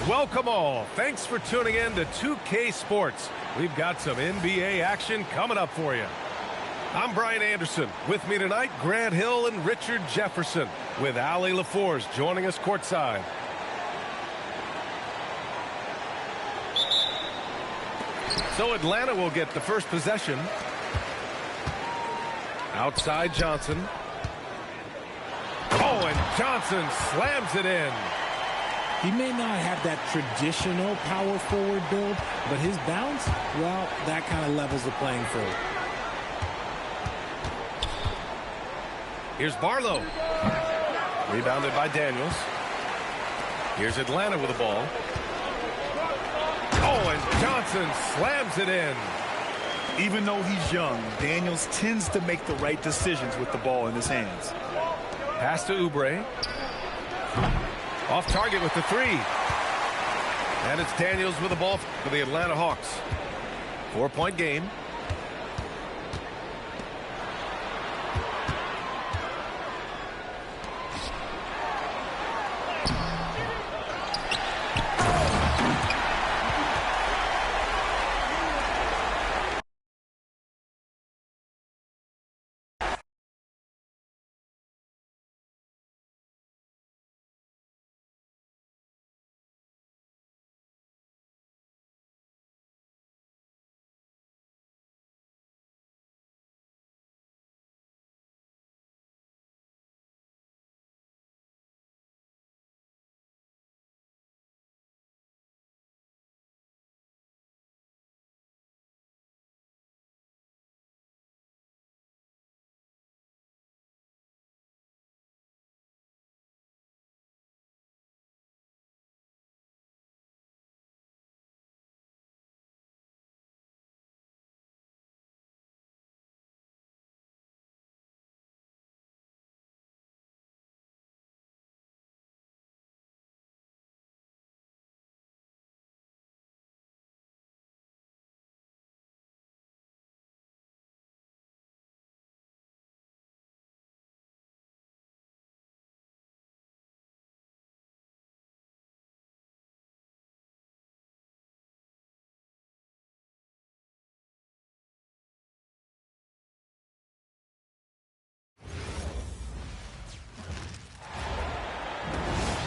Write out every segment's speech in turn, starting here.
Welcome all. Thanks for tuning in to 2K Sports. We've got some NBA action coming up for you. I'm Brian Anderson. With me tonight, Grant Hill and Richard Jefferson, with Ali LaForce joining us courtside. So Atlanta will get the first possession. Outside Johnson. Oh, and Johnson slams it in. He may not have that traditional power forward build, but his bounce, well, that kind of levels the playing field. Here's Barlow. Rebounded by Daniels. Here's Atlanta with the ball. Oh, and Johnson slams it in. Even though he's young, Daniels tends to make the right decisions with the ball in his hands. Pass to Oubre. Off target with the three. And it's Daniels with the ball for the Atlanta Hawks. 4-point game.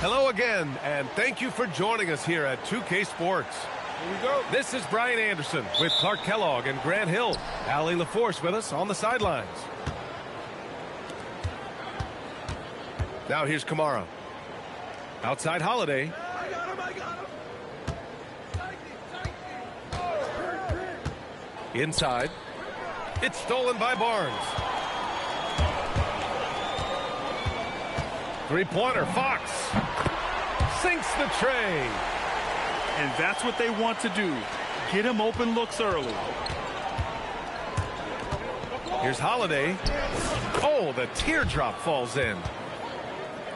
Hello again, and thank you for joining us here at 2K Sports. Here we go. This is Brian Anderson with Clark Kellogg and Grant Hill. Ali LaForce with us on the sidelines. Now here's Kamara. Outside Holiday. Inside. It's stolen by Barnes. Three-pointer, Fox. Sinks the tray. And that's what they want to do. Get him open looks early. Here's Holiday. Oh, the teardrop falls in.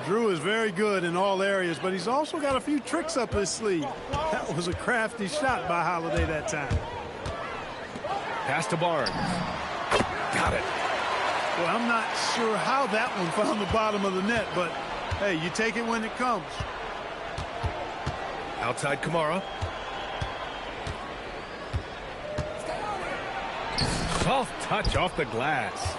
Drew is very good in all areas, but he's also got a few tricks up his sleeve. That was a crafty shot by Holiday that time. Pass to Barnes. Got it. Well, I'm not sure how that one found the bottom of the net, but, hey, you take it when it comes. Outside Kamara. Soft touch off the glass.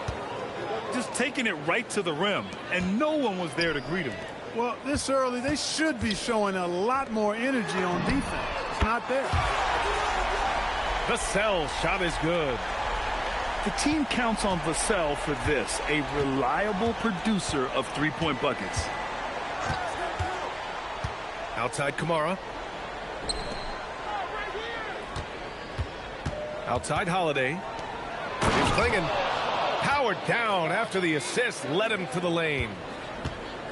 Just taking it right to the rim, and no one was there to greet him. Well, this early, they should be showing a lot more energy on defense. It's not there. Vassell's shot is good. The team counts on Vassell for this, a reliable producer of three-point buckets. Outside Kamara. Outside Holiday. He's clinging. Powered down after the assist led him to the lane.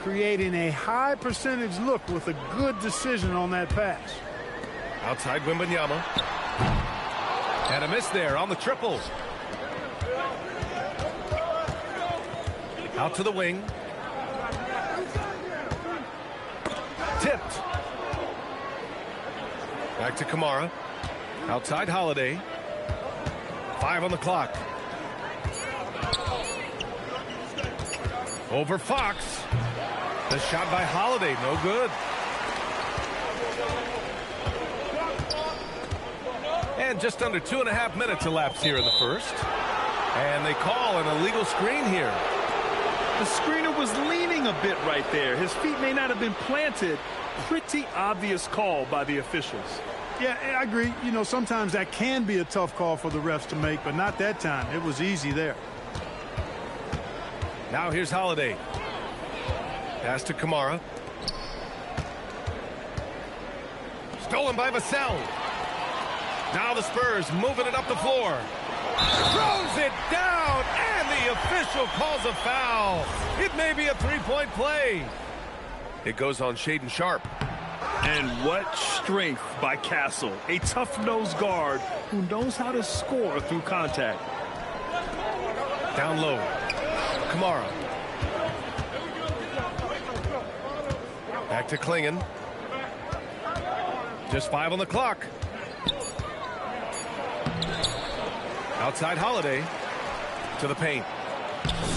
Creating a high percentage look with a good decision on that pass. Outside Wembanyama. And a miss there on the triple. Out to the wing. Tipped. Back to Kamara. Outside Holiday. 5 on the clock. Over Fox. The shot by Holiday, no good. And just under 2.5 minutes elapsed here in the first. And they call an illegal screen here. The screener was leaning a bit right there. His feet may not have been planted. Pretty obvious call by the officials. Yeah, I agree. You know, sometimes that can be a tough call for the refs to make, but not that time. It was easy there. Now here's Holiday. Pass to Kamara. Stolen by Vassell. Now the Spurs moving it up the floor. Throws it down, and the official calls a foul. It may be a three-point play. It goes on Shaedon Sharpe. And what strength by Castle. A tough-nosed guard who knows how to score through contact. Down low. Kamara. Back to Klingon. Just 5 on the clock. Outside Holiday. To the paint.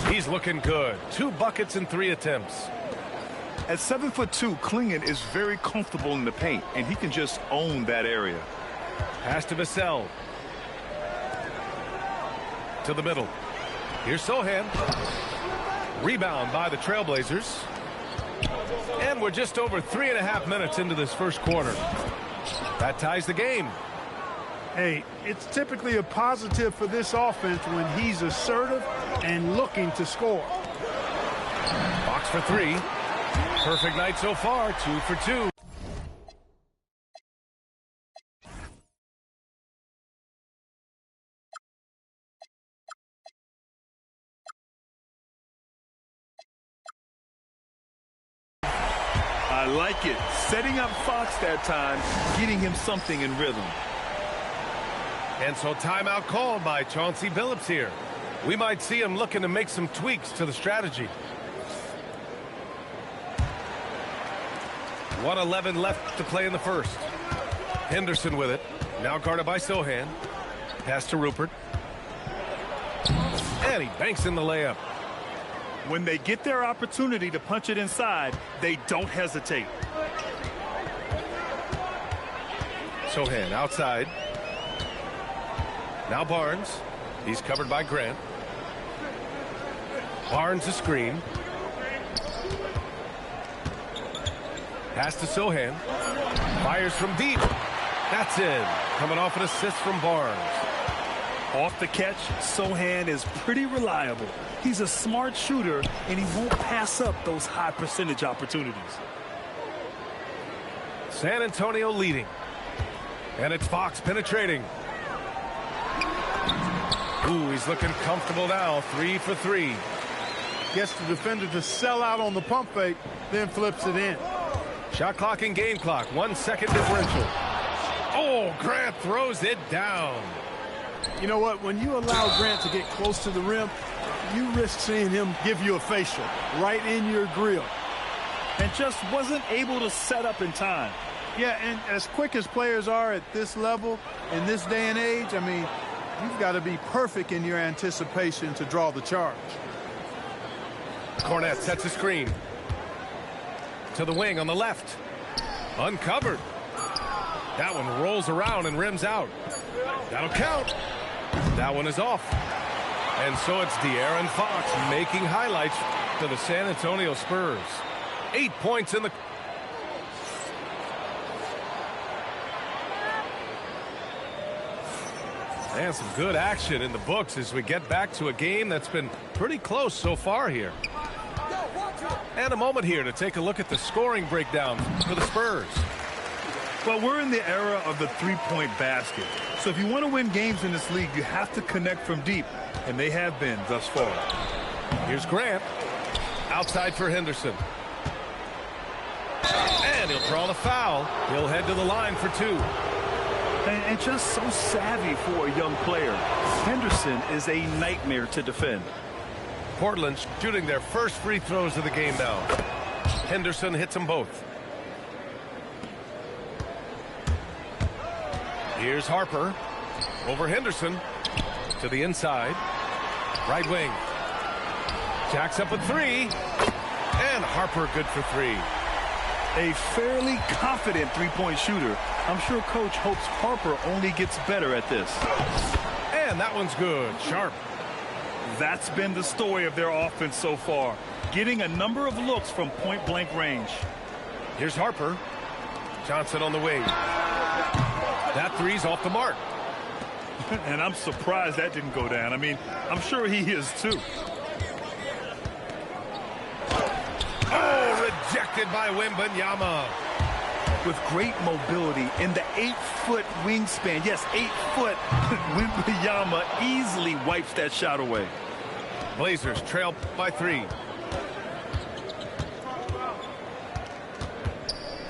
He's looking good. 2 buckets in 3 attempts. At 7'2", Klingon is very comfortable in the paint, and he can just own that area. Pass to Vassell. To the middle. Here's Sohan. Rebound by the Trailblazers. And we're just over 3.5 minutes into this first quarter. That ties the game. Hey, it's typically a positive for this offense when he's assertive and looking to score. Box for 3. Perfect night so far, 2 for 2. I like it. Setting up Fox that time, getting him something in rhythm. And so timeout called by Chauncey Billups here. We might see him looking to make some tweaks to the strategy. 1:11 left to play in the first. Henderson with it. Now guarded by Sohan. Pass to Rupert. And he banks in the layup. When they get their opportunity to punch it inside, they don't hesitate. Sohan outside. Now Barnes. He's covered by Grant. Barnes a screen. Pass to Sohan. Fires from deep. That's in. Coming off an assist from Barnes. Off the catch, Sohan is pretty reliable. He's a smart shooter, and he won't pass up those high percentage opportunities. San Antonio leading. And it's Fox penetrating. Ooh, he's looking comfortable now. 3 for 3. Gets the defender to sell out on the pump fake, then flips it in. Shot clock and game clock. 1 second differential. Oh, Grant throws it down. You know what? When you allow Grant to get close to the rim, you risk seeing him give you a facial right in your grill. And just wasn't able to set up in time. Yeah, and as quick as players are at this level, in this day and age, I mean, you've got to be perfect in your anticipation to draw the charge. Cornette sets a screen. To the wing on the left. Uncovered. That one rolls around and rims out. That'll count. That one is off. And so it's De'Aaron Fox making highlights to the San Antonio Spurs. 8 points in the... And some good action in the books as we get back to a game that's been pretty close so far here. And a moment here to take a look at the scoring breakdown for the Spurs. Well, we're in the era of the three-point basket. So if you want to win games in this league, you have to connect from deep. And they have been thus far. Here's Grant. Outside for Henderson. And he'll draw the foul. He'll head to the line for 2. And just so savvy for a young player. Henderson is a nightmare to defend. Portland shooting their first free throws of the game now. Henderson hits them both. Here's Harper. Over Henderson. To the inside. Right wing. Jacks up a 3. And Harper good for 3. A fairly confident three-point shooter. I'm sure Coach hopes Harper only gets better at this. And that one's good. Sharp. That's been the story of their offense so far, getting a number of looks from point-blank range. Here's Harper. Johnson on the wing. That three's off the mark. And I'm surprised that didn't go down. I mean, I'm sure he is too. Oh, rejected by Wembanyama. With great mobility in the 8-foot wingspan. Yes, 8 foot. Wembanyama easily wipes that shot away. Blazers trail by 3.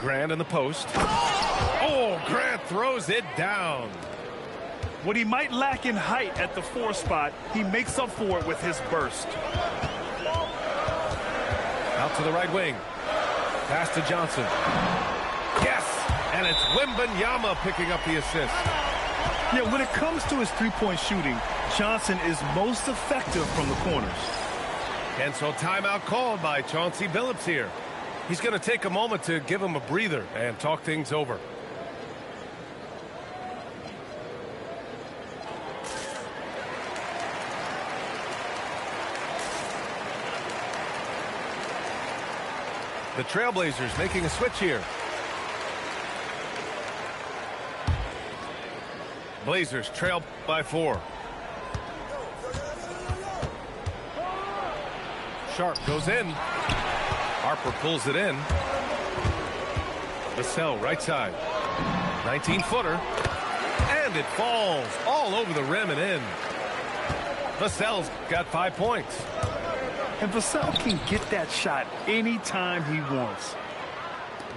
Grant in the post. Oh, Grant throws it down. What he might lack in height at the 4 spot, he makes up for it with his burst. Out to the right wing. Pass to Johnson. Yes! And it's Wembanyama picking up the assist. Yeah, when it comes to his three-point shooting, Johnson is most effective from the corners. And so timeout called by Chauncey Billups here. He's going to take a moment to give him a breather and talk things over. The Trailblazers making a switch here. Blazers trail by 4. Sharp goes in. Harper pulls it in. Vassell right side. 19-footer. And it falls all over the rim and in. Vassell's got 5 points. And Vassell can get that shot anytime he wants.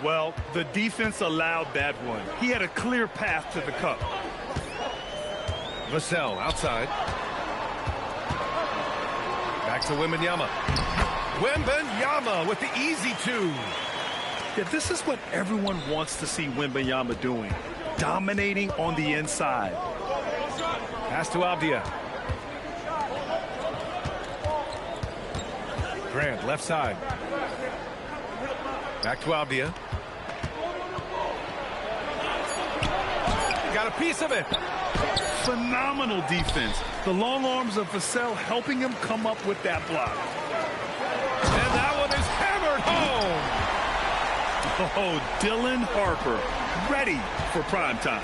Well, the defense allowed that one. He had a clear path to the cup. Vassell outside. Back to Wembanyama. Wembanyama with the easy 2. Yeah, this is what everyone wants to see Wembanyama doing. Dominating on the inside. Pass to Avdia. Grant left side. Back to Avdia. Got a piece of it. Phenomenal defense. The long arms of Vassell helping him come up with that block. And that one is hammered home. Oh, Dylan Harper, ready for prime time.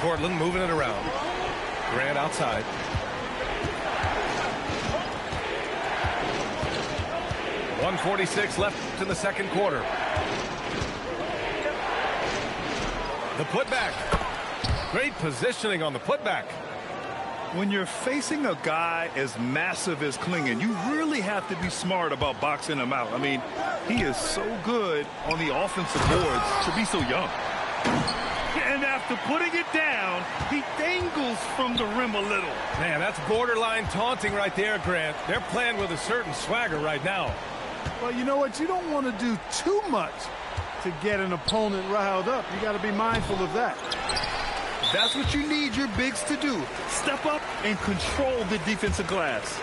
Portland moving it around. Grant outside. .146 left in the second quarter. The putback. Great positioning on the putback. When you're facing a guy as massive as Klingon, you really have to be smart about boxing him out. I mean, he is so good on the offensive boards to be so young. And after putting it down, he dangles from the rim a little. Man, that's borderline taunting right there, Grant. They're playing with a certain swagger right now. Well, you know what? You don't want to do too much to get an opponent riled up. You got to be mindful of that. That's what you need your bigs to do. Step up and control the defensive glass.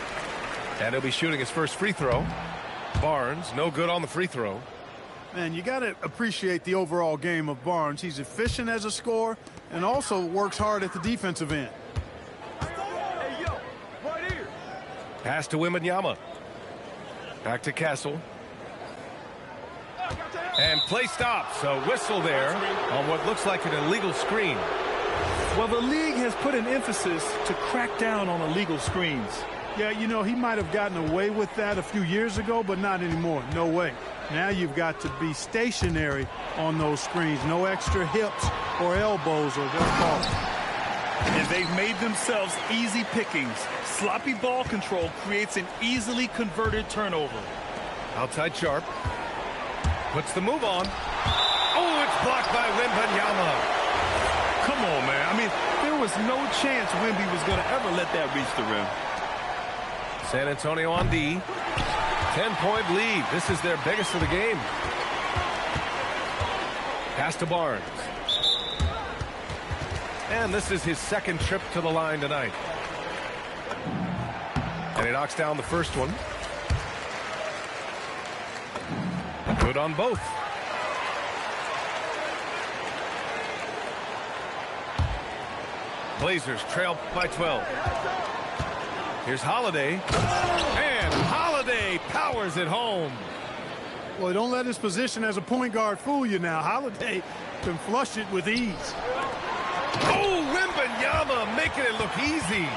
And he'll be shooting his first free throw. Barnes, no good on the free throw. Man, you got to appreciate the overall game of Barnes. He's efficient as a scorer and also works hard at the defensive end. Hey, yo, right here. Pass to Wembanyama. Back to Castle. And play stops. A whistle there on what looks like an illegal screen. Well, the league has put an emphasis to crack down on illegal screens. Yeah, you know, he might have gotten away with that a few years ago, but not anymore. No way. Now you've got to be stationary on those screens. No extra hips or elbows or they'll call it. And they've made themselves easy pickings. Sloppy ball control creates an easily converted turnover. Outside Sharp. Puts the move on. Oh, it's blocked by Wembanyama. Come on, man. I mean, there was no chance Wemby was going to ever let that reach the rim. San Antonio on D. 10-point lead. This is their biggest of the game. Pass to Barnes. And this is his second trip to the line tonight. And he knocks down the first one. Good on both. Blazers trail by 12. Here's Holiday. And Holiday powers it home. Well, don't let his position as a point guard fool you now. Holiday can flush it with ease. Oh, Wembanyama making it look easy.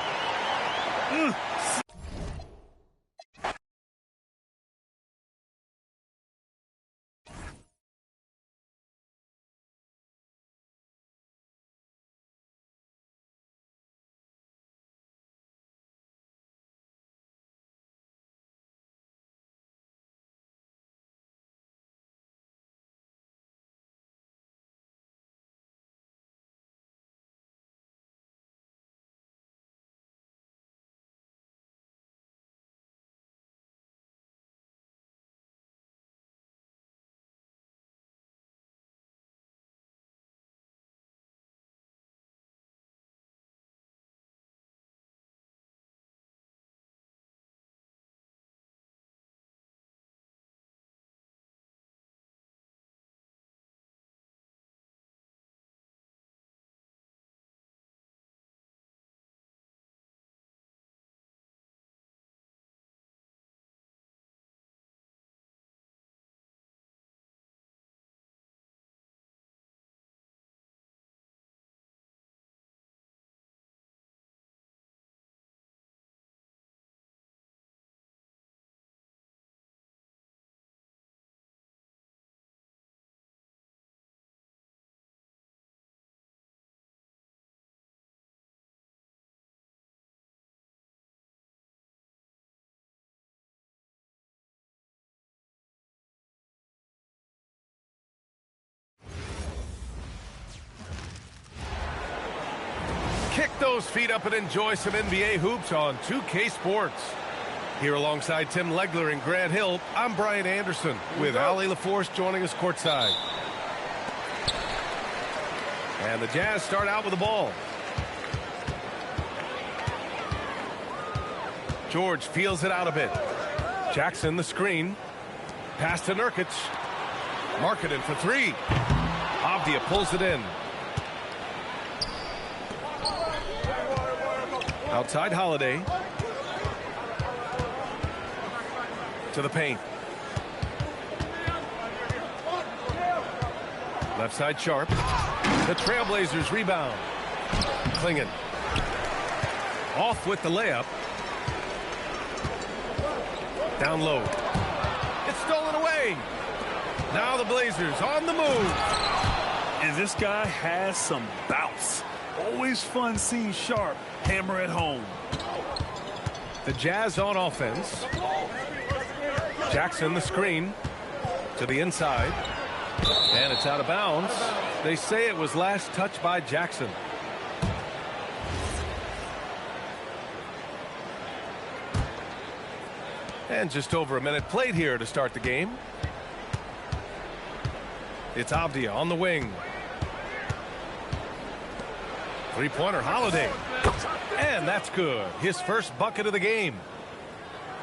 Kick those feet up and enjoy some NBA hoops on 2K Sports. Here alongside Tim Legler and Grant Hill, I'm Brian Anderson with Ali LaForce joining us courtside. And the Jazz start out with the ball. George feels it out a bit. Jackson the screen. Pass to Nurkic. Marketing for three. Avdia pulls it in. Outside Holiday. To the paint. Left side Sharp. The Trailblazers rebound. Klingon. Off with the layup. Down low. It's stolen away. Now the Blazers on the move. And this guy has some bounce. Always fun seeing Sharp hammer at home. The Jazz on offense. Jackson the screen to the inside. And it's out of bounds. They say it was last touched by Jackson. And just over a minute played here to start the game. It's Avdia on the wing. Three-pointer Holiday. And that's good. His first bucket of the game.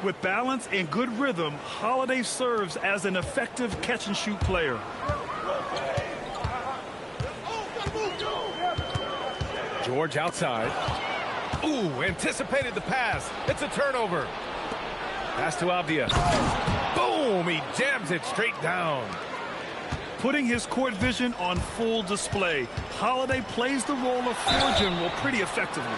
With balance and good rhythm, Holiday serves as an effective catch-and-shoot player. George outside. Ooh, anticipated the pass. It's a turnover. Pass to Avdia. Boom! He jams it straight down. Putting his court vision on full display, Holiday plays the role of floor general pretty effectively.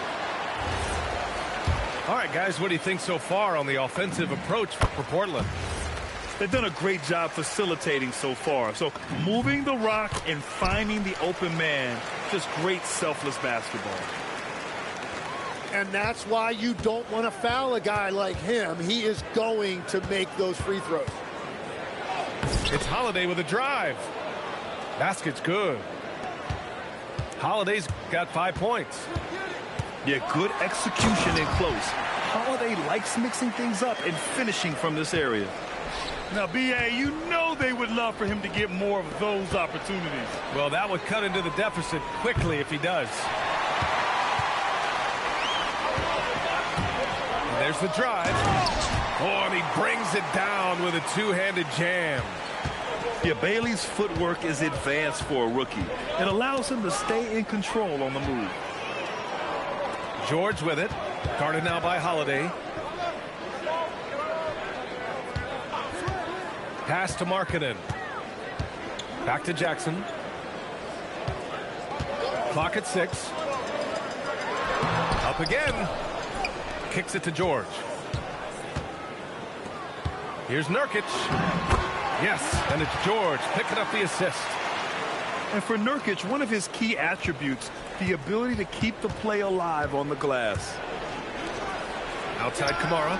All right, guys, what do you think so far on the offensive approach for Portland? They've done a great job facilitating so far. So moving the rock and finding the open man, just great selfless basketball. And that's why you don't want to foul a guy like him. He is going to make those free throws. It's Holiday with a drive. Basket's good. Holiday's got 5 points. Yeah, good execution in close. Holiday likes mixing things up and finishing from this area. Now, B.A., you know they would love for him to get more of those opportunities. Well, that would cut into the deficit quickly if he does. And there's the drive. Oh, and he brings it down with a two-handed jam. Yeah, Bailey's footwork is advanced for a rookie. It allows him to stay in control on the move. George with it. Guarded now by Holiday. Pass to Markkanen. Back to Jackson. Clock at 6. Up again. Kicks it to George. Here's Nurkic. Yes, and it's George picking up the assist. And for Nurkic, one of his key attributes, the ability to keep the play alive on the glass. Outside Kamara.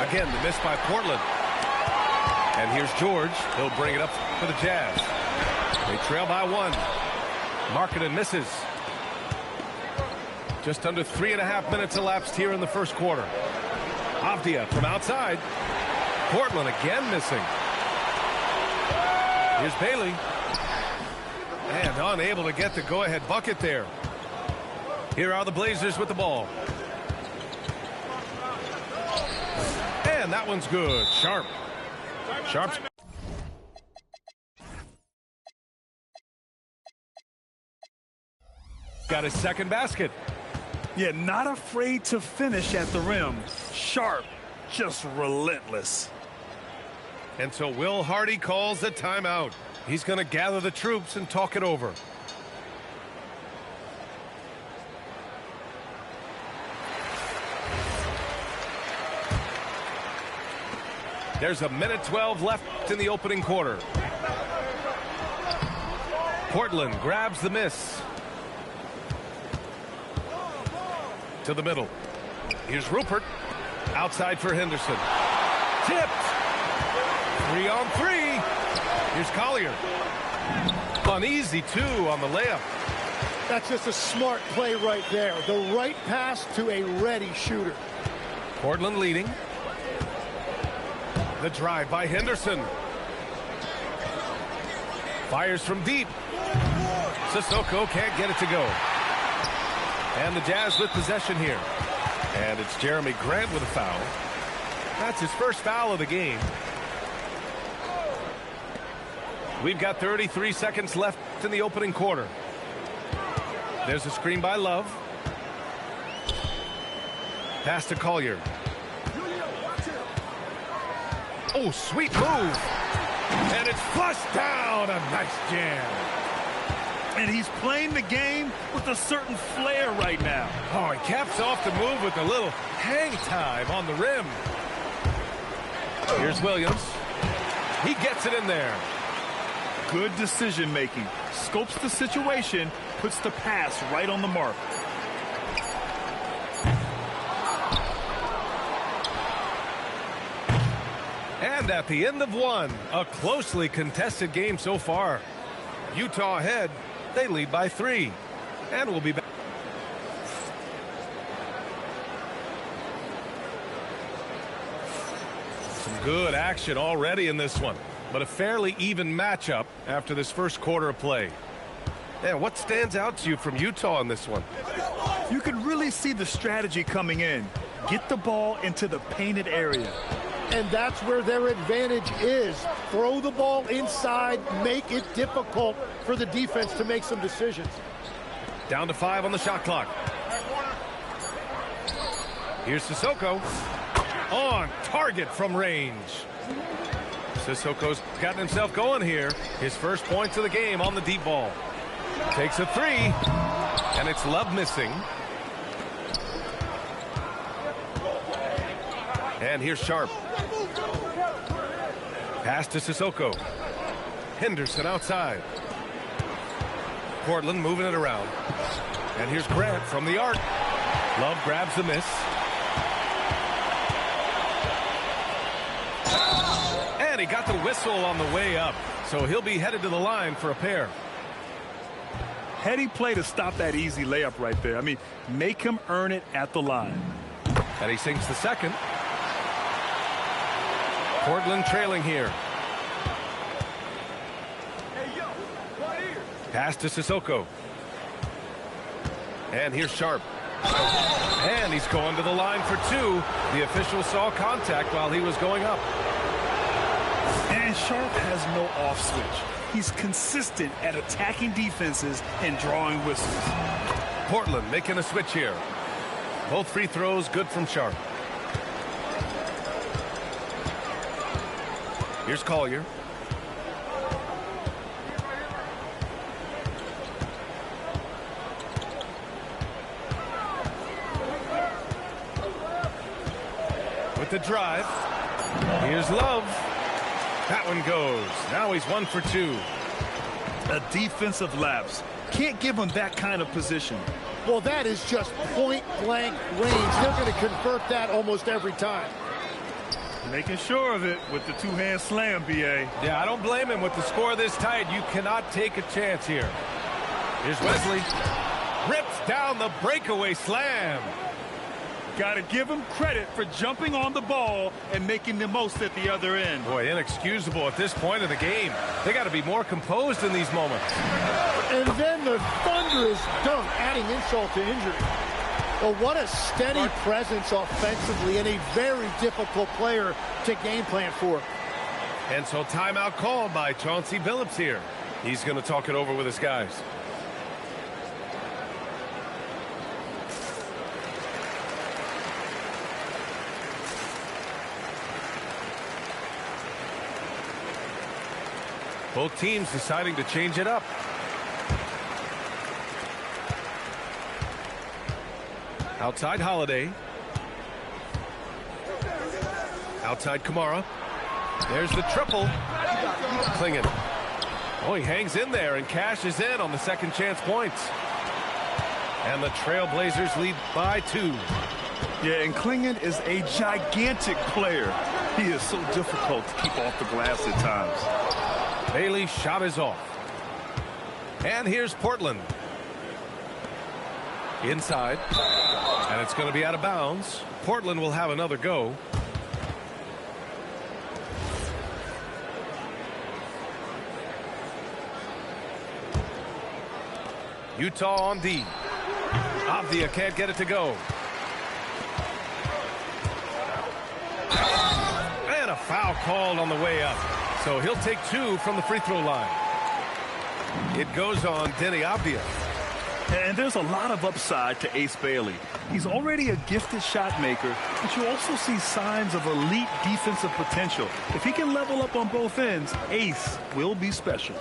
Again, the miss by Portland. And here's George. He'll bring it up for the Jazz. They trail by 1. Markkanen misses. Just under 3.5 minutes elapsed here in the first quarter. Avdia from outside. Portland again missing. Here's Bailey. And unable to get the go-ahead bucket there. Here are the Blazers with the ball. And that one's good. Sharp. Sharp's got his second basket. Yeah, not afraid to finish at the rim. Sharp, just relentless. And so Will Hardy calls the timeout. He's going to gather the troops and talk it over. There's a minute 12 left in the opening quarter. Portland grabs the miss. To the middle. Here's Rupert. Outside for Henderson. Tipped. 3 on 3. Here's Collier. Uneasy, 2 on the layup. That's just a smart play right there. The right pass to a ready shooter. Portland leading. The drive by Henderson. Fires from deep. Sissoko can't get it to go. And the Jazz with possession here. And it's Jeremy Grant with a foul. That's his first foul of the game. We've got 33 seconds left in the opening quarter. There's a screen by Love. Pass to Collier. Oh, sweet move. And it's flushed down. A nice jam. And he's playing the game with a certain flair right now. Oh, he caps off the move with a little hang time on the rim. Here's Williams. He gets it in there. Good decision making. Scopes the situation, puts the pass right on the mark. And at the end of one, a closely contested game so far. Utah ahead. They lead by 3. And we'll be back. Some good action already in this one. But a fairly even matchup after this first quarter of play. Yeah, what stands out to you from Utah in this one? You can really see the strategy coming in. Get the ball into the painted area. And that's where their advantage is. Throw the ball inside, make it difficult for the defense to make some decisions. Down to 5 on the shot clock. Here's Sissoko. On target from range. Sissoko's gotten himself going here. His first points of the game on the deep ball. Takes a 3. And it's Love missing. And here's Sharp. Pass to Sissoko. Henderson outside. Portland moving it around. And here's Grant from the arc. Love grabs the miss. And he got the whistle on the way up. So he'll be headed to the line for a pair. Heady play to stop that easy layup right there. I mean, make him earn it at the line. And he sinks the second. Portland trailing here. Pass to Sissoko. And here's Sharp. And he's going to the line for 2. The official saw contact while he was going up. And Sharp has no off switch. He's consistent at attacking defenses and drawing whistles. Portland making a switch here. Both free throws good from Sharp. Here's Collier. With the drive. Here's Love. That one goes. Now he's 1 for 2. A defensive lapse. Can't give him that kind of position. Well, that is just point-blank range. They're going to convert that almost every time. Making sure of it with the two-hand slam, B.A. Yeah, I don't blame him with the score this tight. You cannot take a chance here. Here's Wesley. Rips down the breakaway slam. Got to give him credit for jumping on the ball and making the most at the other end. Boy, inexcusable at this point of the game. They got to be more composed in these moments. And then the thunderous dunk, adding insult to injury. Well, what a steady presence offensively and a very difficult player to game plan for. And so timeout called by Chauncey Billups here. He's going to talk it over with his guys. Both teams deciding to change it up. Outside Holiday. Outside Kamara. There's the triple. Klingon. Oh, he hangs in there and cashes in on the second chance points. And the Trailblazers lead by 2. Yeah, and Klingon is a gigantic player. He is so difficult to keep off the glass at times. Bailey's shot is off. And here's Portland. Inside. And it's going to be out of bounds. Portland will have another go. Utah on D. Avdia can't get it to go. And a foul called on the way up. So he'll take 2 from the free throw line. It goes on Denny Avdia. And there's a lot of upside to Ace Bailey. He's already a gifted shot maker, but you also see signs of elite defensive potential. If he can level up on both ends, Ace will be special.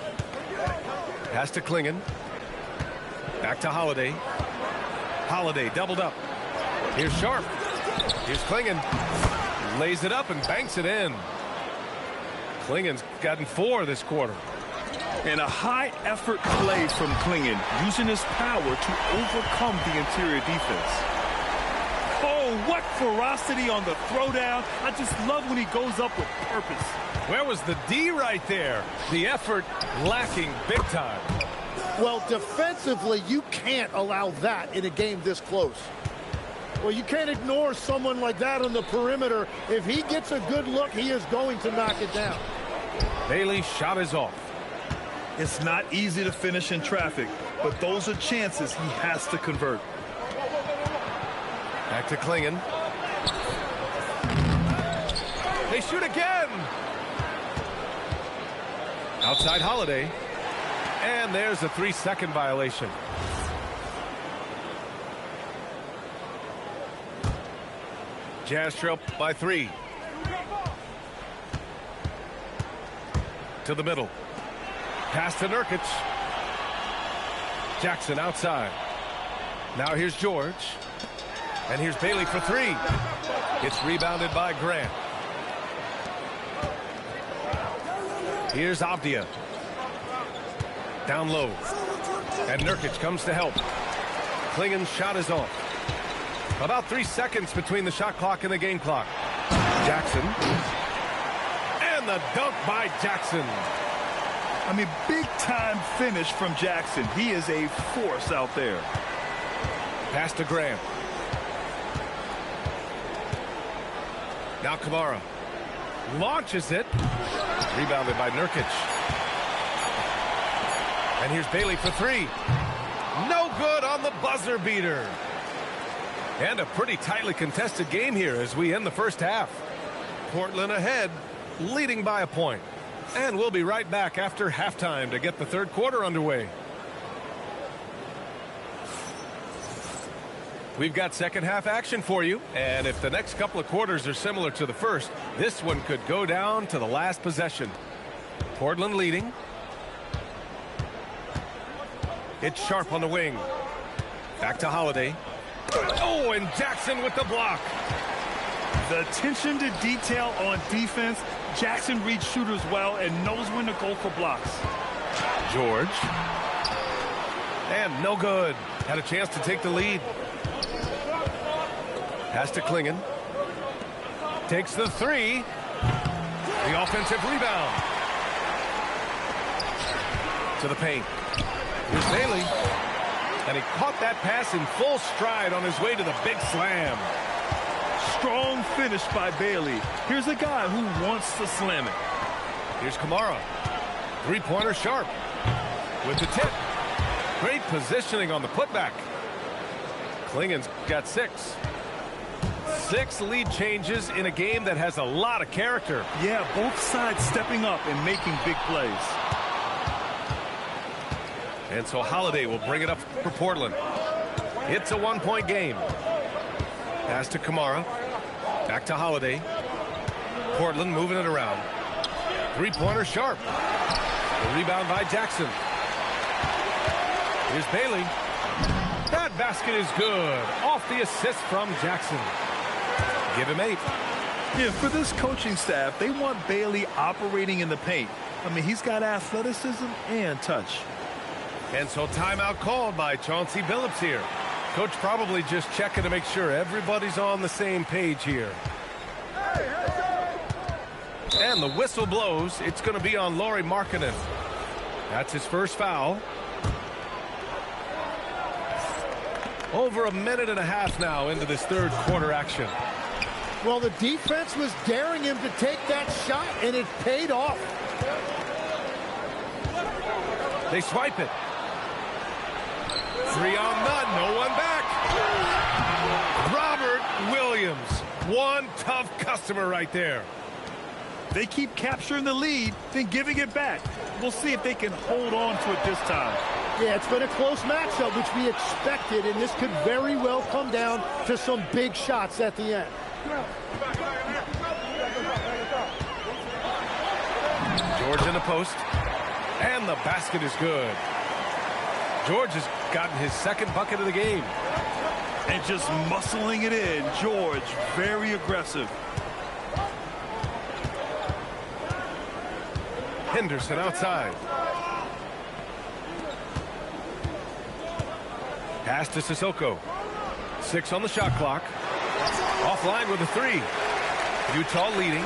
Pass to Klingon. Back to Holiday. Holiday doubled up. Here's Sharp. Here's Klingon. Lays it up and banks it in. Klingon's gotten 4 this quarter. And a high-effort play from Klingon, using his power to overcome the interior defense. Oh, what ferocity on the throwdown. I just love when he goes up with purpose. Where was the D right there? The effort lacking big time. Well, defensively, you can't allow that in a game this close. Well, you can't ignore someone like that on the perimeter. If he gets a good look, he is going to knock it down. Bailey's shot is off. It's not easy to finish in traffic, but those are chances he has to convert. Back to Klingon. They shoot again. Outside Holiday. And there's a 3-second violation. Jazz trail by 3. To the middle. Pass to Nurkic. Jackson outside. Now here's George. And here's Bailey for 3. It's rebounded by Grant. Here's Avdia. Down low. And Nurkic comes to help. Klingon's shot is off. About 3 seconds between the shot clock and the game clock. Jackson. And the dunk by Jackson. I mean, big-time finish from Jackson. He is a force out there. Pass to Graham. Now Kamara. Launches it. Rebounded by Nurkic. And here's Bailey for 3. No good on the buzzer beater. And a pretty tightly contested game here as we end the first half. Portland ahead, leading by a point. And we'll be right back after halftime to get the third quarter underway. We've got second half action for you, and if the next couple of quarters are similar to the first, this one could go down to the last possession. Portland leading. It's Sharp on the wing. Back to Holiday. Oh, and Jackson with the block. The attention to detail on defense. Jackson reads shooters well and knows when to go for blocks. George. And no good. Had a chance to take the lead. Pass to Klingon. Takes the three. The offensive rebound. To the paint. Here's Bailey. And he caught that pass in full stride on his way to the big slam. Strong finish by Bailey. Here's a guy who wants to slam it. Here's Kamara. Three-pointer Sharp. With the tip. Great positioning on the putback. Klingon's got 6. 6 lead changes in a game that has a lot of character. Yeah, both sides stepping up and making big plays. And so Holiday will bring it up for Portland. It's a 1-point game. Pass to Kamara. Back to Holiday. Portland moving it around. Three-pointer Sharp. The rebound by Jackson. Here's Bailey. That basket is good. Off the assist from Jackson. Give him 8. Yeah, for this coaching staff, they want Bailey operating in the paint. I mean, he's got athleticism and touch. And so timeout called by Chauncey Billups here. Coach probably just checking to make sure everybody's on the same page here. And the whistle blows. It's going to be on Lauri Markkanen. That's his first foul. Over a minute and a half now into this third quarter action. Well, the defense was daring him to take that shot, and it paid off. They swipe it. 3 on none, no one back. Robert Williams, one tough customer right there. They keep capturing the lead, then giving it back. We'll see if they can hold on to it this time. Yeah, it's been a close matchup, which we expected, and this could very well come down to some big shots at the end. George in the post, and the basket is good. George has gotten his second bucket of the game. And just muscling it in. George, very aggressive. Henderson outside. Pass to Sissoko. 6 on the shot clock. Offline with a 3. Utah leading.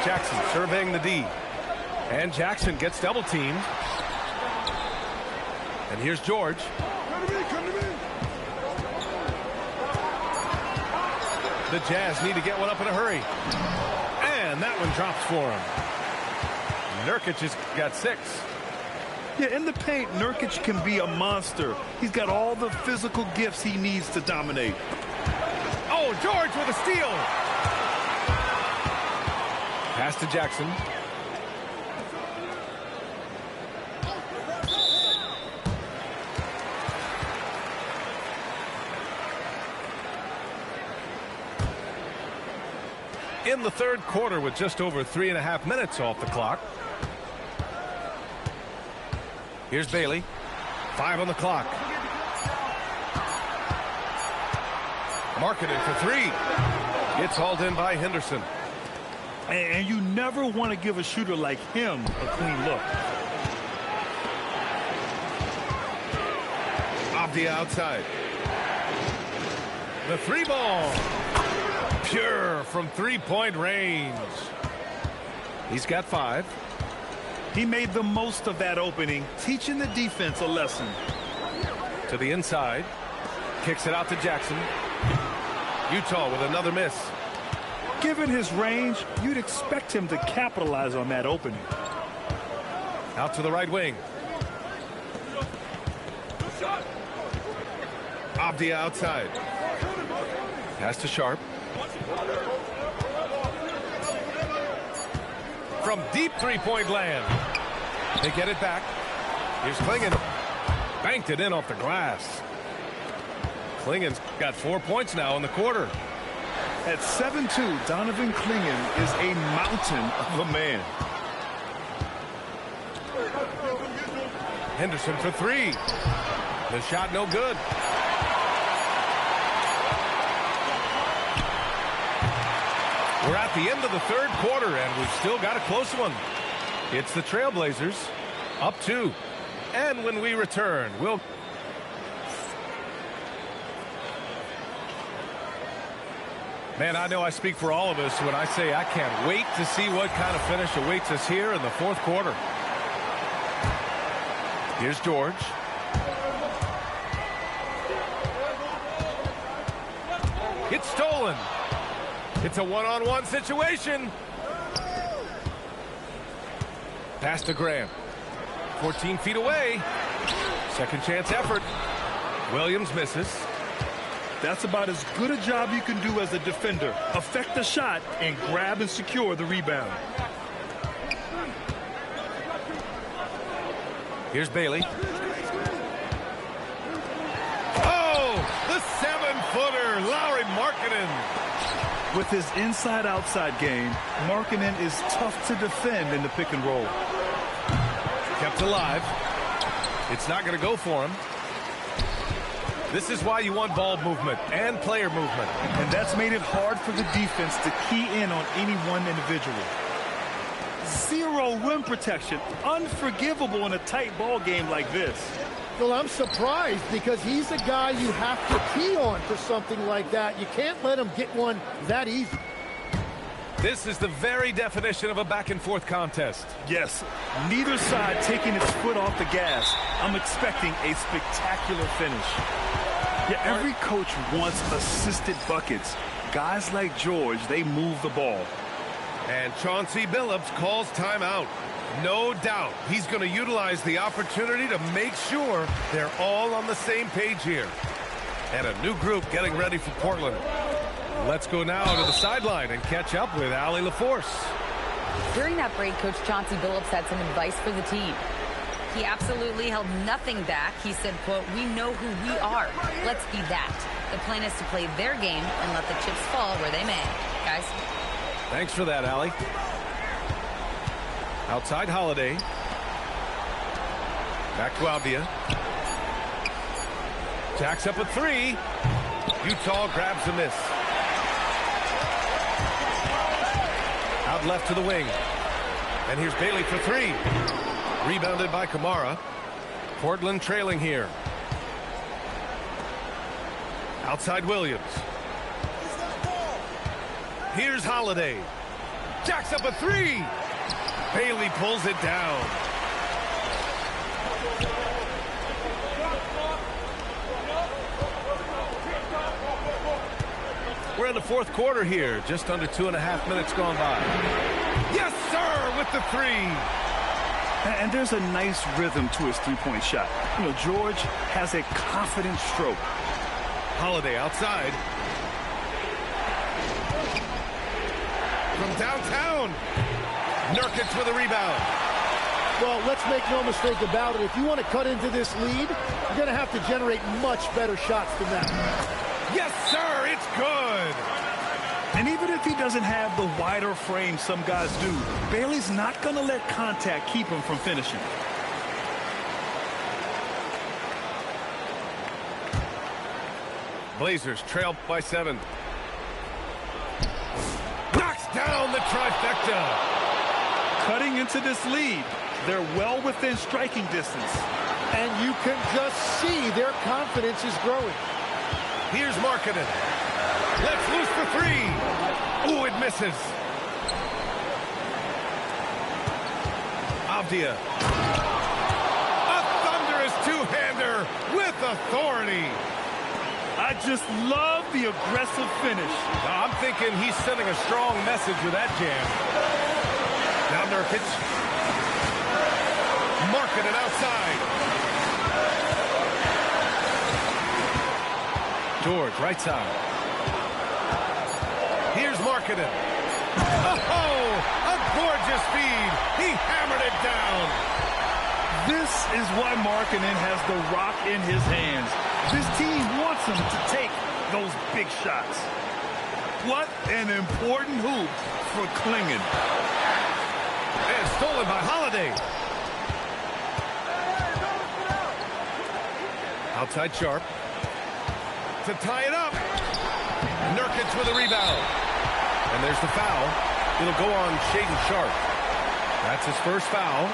Jackson surveying the D. And Jackson gets double teamed. And here's George. The Jazz need to get one up in a hurry. And that one drops for him. Nurkic has got 6. Yeah, in the paint, Nurkic can be a monster. He's got all the physical gifts he needs to dominate. Oh, George with a steal. Pass to Jackson. In the third quarter with just over 3.5 minutes off the clock. Here's Bailey. 5 on the clock. Markkanen for 3. It's hauled in by Henderson. And you never want to give a shooter like him a clean look. Abdi outside. The 3 ball. Pure from 3-point range. He's got 5. He made the most of that opening, teaching the defense a lesson. To the inside. Kicks it out to Jackson. Utah with another miss. Given his range, you'd expect him to capitalize on that opening. Out to the right wing. Abdi outside. Pass to Sharp. From deep 3-point land. They get it back. Here's Klingon. Banked it in off the glass. Klingen's got 4 points now in the quarter. At 7'2", Donovan Klingen is a mountain of a man. Henderson for three. The shot no good. We're at the end of the third quarter, and we've still got a close one. It's the Trailblazers up 2. And when we return, we'll... Man, I know I speak for all of us when I say I can't wait to see what kind of finish awaits us here in the fourth quarter. Here's George. It's stolen. It's a one-on-one situation. Pass to Graham. 14 feet away. Second chance effort. Williams misses. That's about as good a job you can do as a defender. Affect the shot and grab and secure the rebound. Here's Bailey. Oh, the 7-footer, Lauri Markkanen. With his inside-outside game, Markkanen is tough to defend in the pick and roll. Kept alive. It's not going to go for him. This is why you want ball movement and player movement. And that's made it hard for the defense to key in on any one individual. Zero rim protection. Unforgivable in a tight ball game like this. Well, I'm surprised because he's a guy you have to key on for something like that. You can't let him get one that easy. This is the very definition of a back-and-forth contest. Yes, neither side taking its foot off the gas. I'm expecting a spectacular finish. Yeah, every coach wants assisted buckets. Guys like George, they move the ball. And Chauncey Billups calls timeout. No doubt he's going to utilize the opportunity to make sure they're all on the same page here. And a new group getting ready for Portland. Let's go now to the sideline and catch up with Allie LaForce. During that break, Coach Chauncey Billups had some advice for the team. He absolutely held nothing back. He said, quote, "We know who we are. Let's be that." The plan is to play their game and let the chips fall where they may. Guys. Thanks for that, Allie. Outside Holiday. Back to Avdia. Jacks up a three. Utah grabs a miss. Out left to the wing. And here's Bailey for three. Rebounded by Kamara. Portland trailing here. Outside Williams. Here's Holiday. Jacks up a three. Bailey pulls it down. We're in the fourth quarter here. Just under 2.5 minutes gone by. Yes, sir, with the three. And there's a nice rhythm to his three-point shot. You know, George has a confident stroke. Holiday outside. From downtown. Nurkic with a rebound. Well, let's make no mistake about it. If you want to cut into this lead, you're going to have to generate much better shots than that. Yes, sir, it's good. And even if he doesn't have the wider frame some guys do, Bailey's not going to let contact keep him from finishing. Blazers trail by 7. Knocks down the trifecta. Cutting into this lead, they're well within striking distance. And you can just see their confidence is growing. Here's Markkanen. Let's loose for three. Ooh, it misses. Avdia. A thunderous two-hander with authority. I just love the aggressive finish. Now, I'm thinking he's sending a strong message with that jam. Now Nurkic. Markkanen outside. George, right side. Here's Markkanen. Oh, a gorgeous feed. He hammered it down. This is why Markkanen has the rock in his hands. This team wants him to take those big shots. What an important hoop for Klingon. And stolen by Holiday. Outside Sharp. To tie it up. Nurkic with a rebound. And there's the foul. It'll go on Shaedon Sharp. That's his first foul.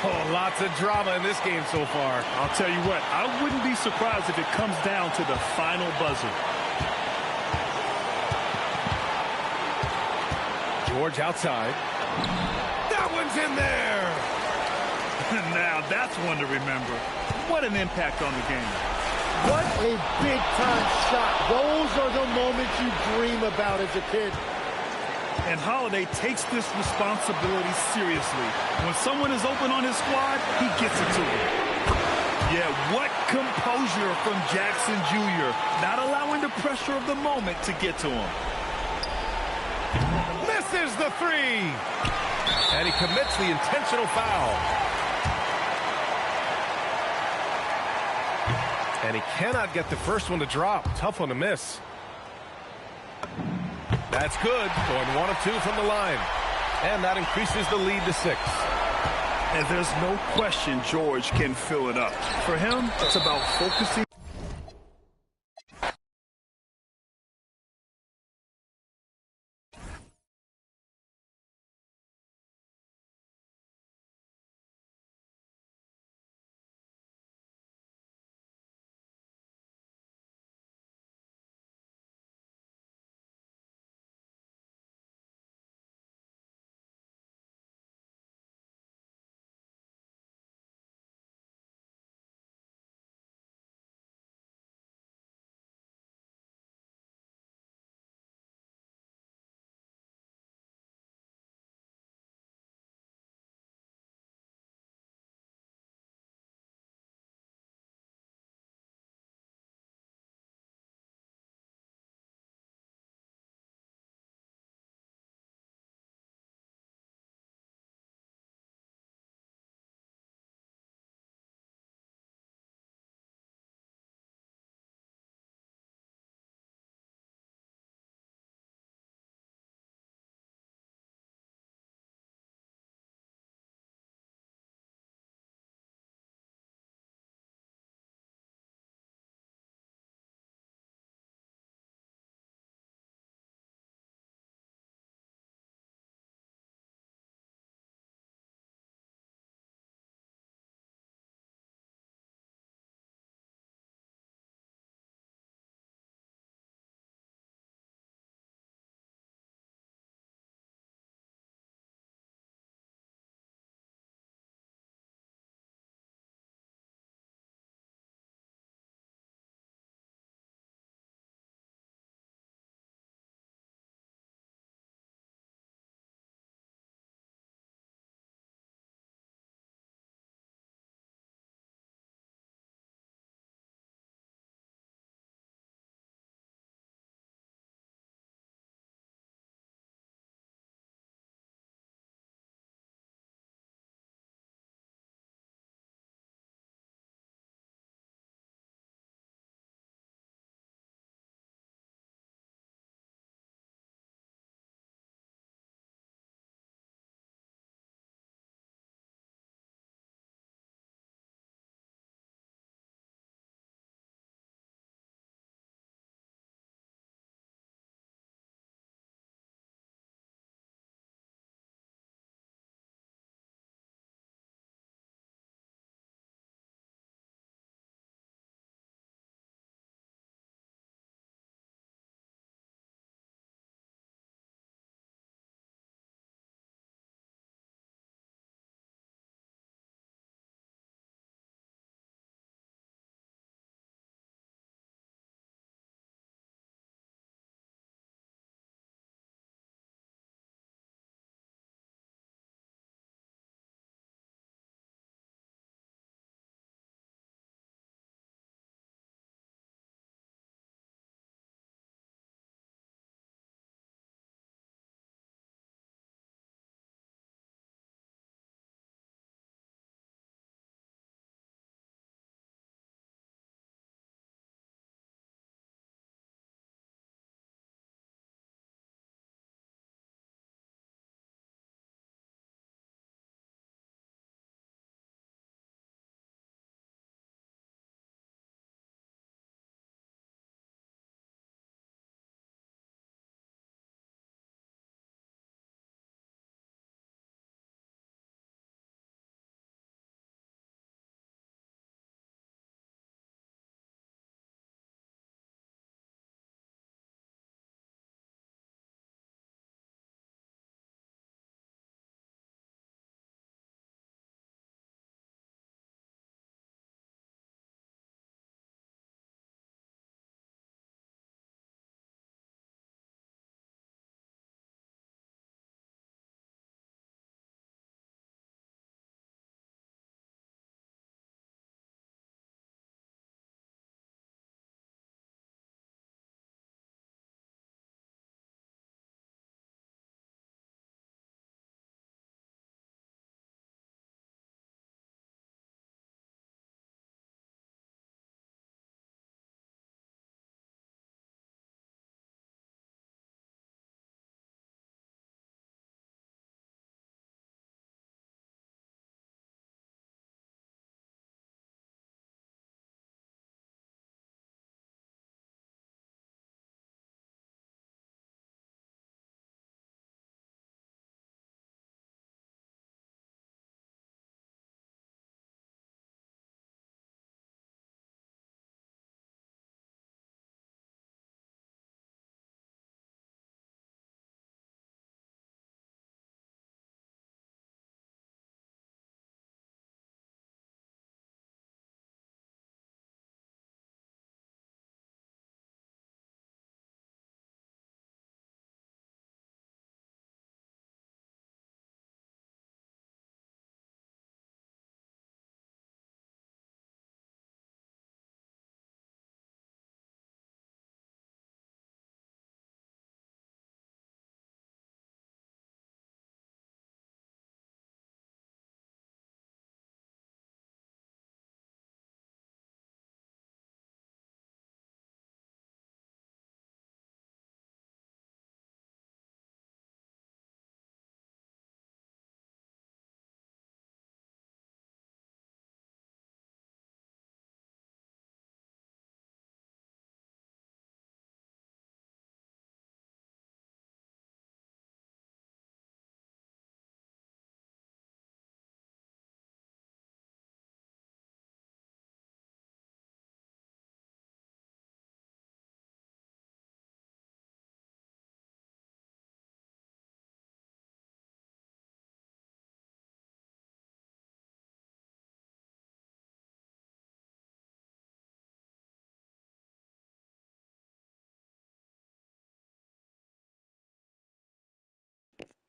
Oh, lots of drama in this game so far. I'll tell you what, I wouldn't be surprised if it comes down to the final buzzer. George outside. That one's in there. Now, that's one to remember. What an impact on the game. What a big-time shot. Those are the moments you dream about as a kid. And Holiday takes this responsibility seriously. When someone is open on his squad, he gets it to them. Yeah, what composure from Jackson Jr., not allowing the pressure of the moment to get to him. Misses the three. And he commits the intentional foul. And he cannot get the first one to drop. Tough one to miss. That's good. Going 1 of 2 from the line. And that increases the lead to 6. And there's no question George can fill it up. For him, it's about focusing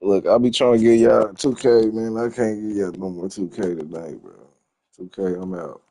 Look, I'll be trying to get y'all 2K, man. I can't get y'all no more 2K tonight, bro. 2K, I'm out.